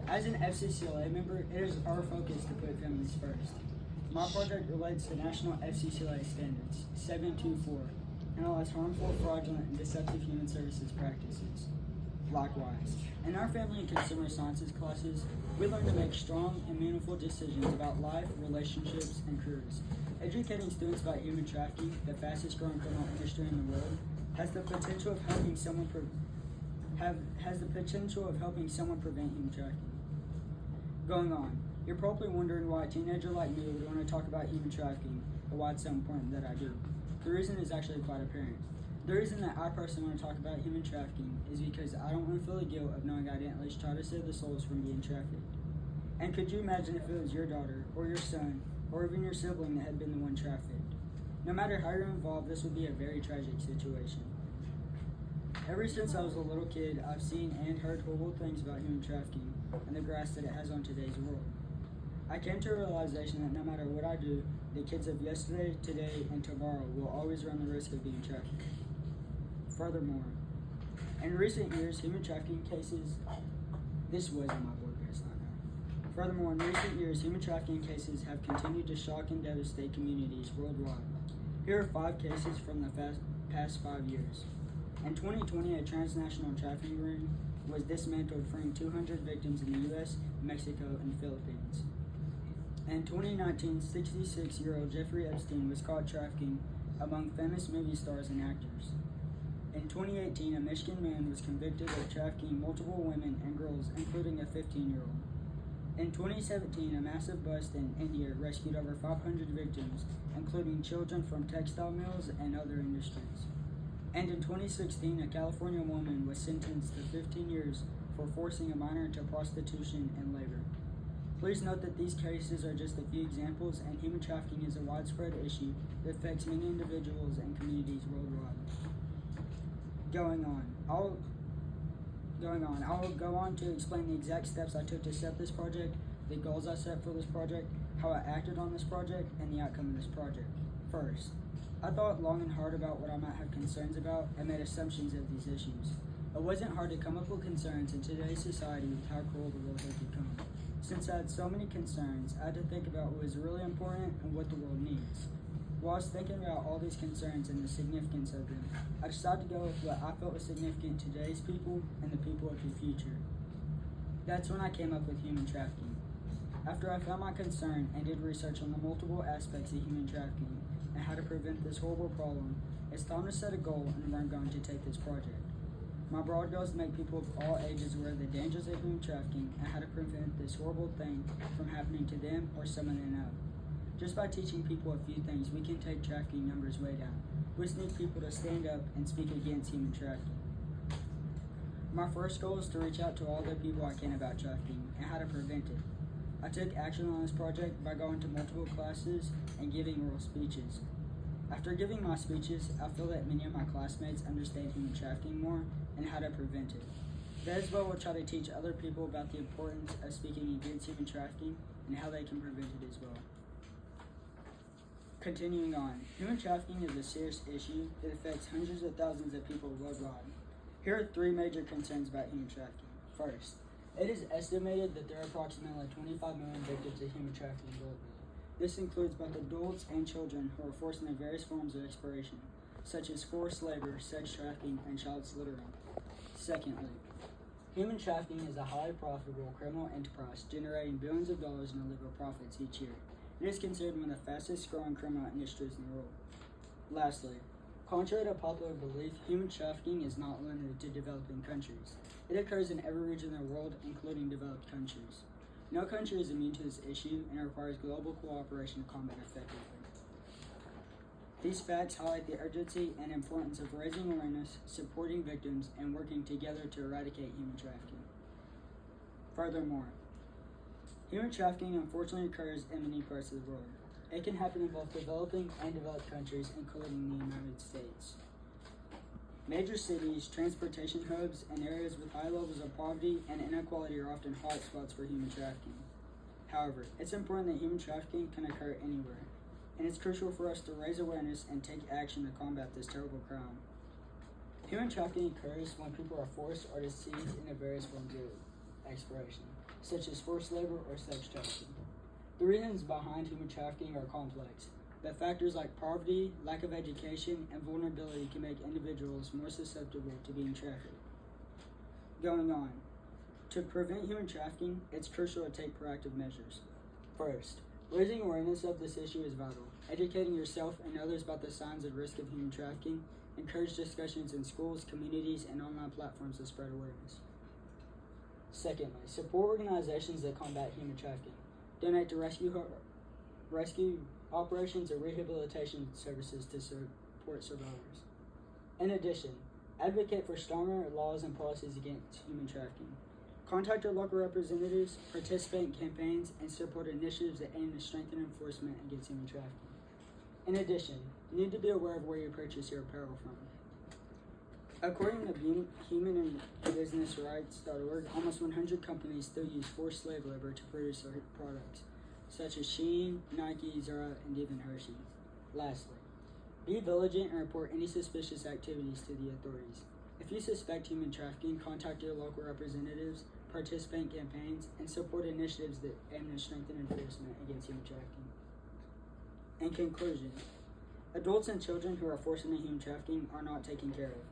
As an FCCLA member, it is our focus to put families first. My project relates to National FCCLA Standards 724, analyze harmful, fraudulent, and deceptive human services practices. Likewise, in our family and consumer sciences classes, we learn to make strong and meaningful decisions about life, relationships, and careers. Educating students about human trafficking, the fastest growing criminal industry in the world, has the potential of helping someone prevent human trafficking. Going on, you're probably wondering why a teenager like me would want to talk about human trafficking, or why it's so important that I do. The reason is actually quite apparent. The reason that I personally want to talk about human trafficking is because I don't want to feel the guilt of knowing I didn't at least try to save the souls from being trafficked. And could you imagine if it was your daughter, or your son, or even your sibling that had been the one trafficked? No matter how you're involved, this would be a very tragic situation. Ever since I was a little kid, I've seen and heard horrible things about human trafficking and the grasp that it has on today's world. I came to a realization that no matter what I do, the kids of yesterday, today, and tomorrow will always run the risk of being trafficked. Furthermore, in recent years, human trafficking cases, this was on my board, but it's not now. Furthermore, in recent years, human trafficking cases have continued to shock and devastate communities worldwide. Here are 5 cases from the past 5 years. In 2020, a transnational trafficking ring was dismantled, freeing 200 victims in the U.S., Mexico, and Philippines. In 2019, 66-year-old Jeffrey Epstein was caught trafficking among famous movie stars and actors. In 2018, a Michigan man was convicted of trafficking multiple women and girls, including a 15-year-old. In 2017, a massive bust in India rescued over 500 victims, including children from textile mills and other industries. And in 2016, a California woman was sentenced to 15 years for forcing a minor into prostitution and labor. Please note that these cases are just a few examples, and human trafficking is a widespread issue that affects many individuals and communities worldwide. I'll go on to explain the exact steps I took to set this project, the goals I set for this project, how I acted on this project, and the outcome of this project. First, I thought long and hard about what I might have concerns about and made assumptions of these issues. It wasn't hard to come up with concerns in today's society with how cruel the world has become. Since I had so many concerns, I had to think about what was really important and what the world needs. While I was thinking about all these concerns and the significance of them, I decided to go with what I felt was significant to today's people and the people of the future. That's when I came up with human trafficking. After I found my concern and did research on the multiple aspects of human trafficking and how to prevent this horrible problem, it's time to set a goal and where I'm going to take this project. My broad goal is to make people of all ages aware of the dangers of human trafficking and how to prevent this horrible thing from happening to them or someone they know. Just by teaching people a few things, we can take trafficking numbers way down. We just need people to stand up and speak against human trafficking. My first goal is to reach out to all the people I can about trafficking and how to prevent it. I took action on this project by going to multiple classes and giving oral speeches. After giving my speeches, I feel that many of my classmates understand human trafficking more and how to prevent it. That is why we'll try to teach other people about the importance of speaking against human trafficking and how they can prevent it as well. Continuing on, human trafficking is a serious issue that affects hundreds of thousands of people worldwide. Here are 3 major concerns about human trafficking. First, it is estimated that there are approximately 25 million victims of human trafficking globally. This includes both adults and children who are forced into various forms of exploitation, such as forced labor, sex trafficking, and child slaughtering. Secondly, human trafficking is a highly profitable criminal enterprise generating billions of dollars in illegal profits each year. It is considered one of the fastest growing criminal industries in the world. Lastly, contrary to popular belief, human trafficking is not limited to developing countries. It occurs in every region of the world, including developed countries. No country is immune to this issue and requires global cooperation to combat effectively. These facts highlight the urgency and importance of raising awareness, supporting victims, and working together to eradicate human trafficking. Furthermore, human trafficking unfortunately occurs in many parts of the world. It can happen in both developing and developed countries, including the United States. Major cities, transportation hubs, and areas with high levels of poverty and inequality are often hotspots for human trafficking. However, it's important that human trafficking can occur anywhere, and it's crucial for us to raise awareness and take action to combat this terrible crime. Human trafficking occurs when people are forced or deceived into various forms of exploration. such as forced labor or sex trafficking. The reasons behind human trafficking are complex, but factors like poverty, lack of education, and vulnerability can make individuals more susceptible to being trafficked. Going on. To prevent human trafficking, it's crucial to take proactive measures. First, raising awareness of this issue is vital. Educating yourself and others about the signs and risk of human trafficking, encourage discussions in schools, communities, and online platforms to spread awareness. Secondly, support organizations that combat human trafficking. Donate to rescue operations or rehabilitation services to support survivors. In addition, advocate for stronger laws and policies against human trafficking. Contact your local representatives, participate in campaigns, and support initiatives that aim to strengthen enforcement against human trafficking. In addition, you need to be aware of where you purchase your apparel from. According to humanandbusinessrights.org, almost 100 companies still use forced slave labor to produce their products, such as Shein, Nike, Zara, and even Hershey. Lastly, be vigilant and report any suspicious activities to the authorities. If you suspect human trafficking, contact your local representatives, participate in campaigns, and support initiatives that aim to strengthen enforcement against human trafficking. In conclusion, adults and children who are forced into human trafficking are not taken care of.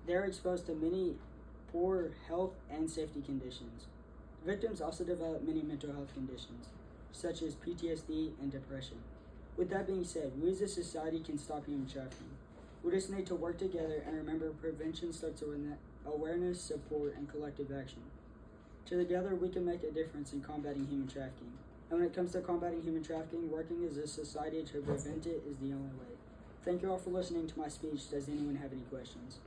They are exposed to many poor health and safety conditions. Victims also develop many mental health conditions, such as PTSD and depression. With that being said, we as a society can stop human trafficking. We just need to work together and remember prevention starts with awareness, support, and collective action. Together, we can make a difference in combating human trafficking. And when it comes to combating human trafficking, working as a society to prevent it is the only way. Thank you all for listening to my speech. Does anyone have any questions?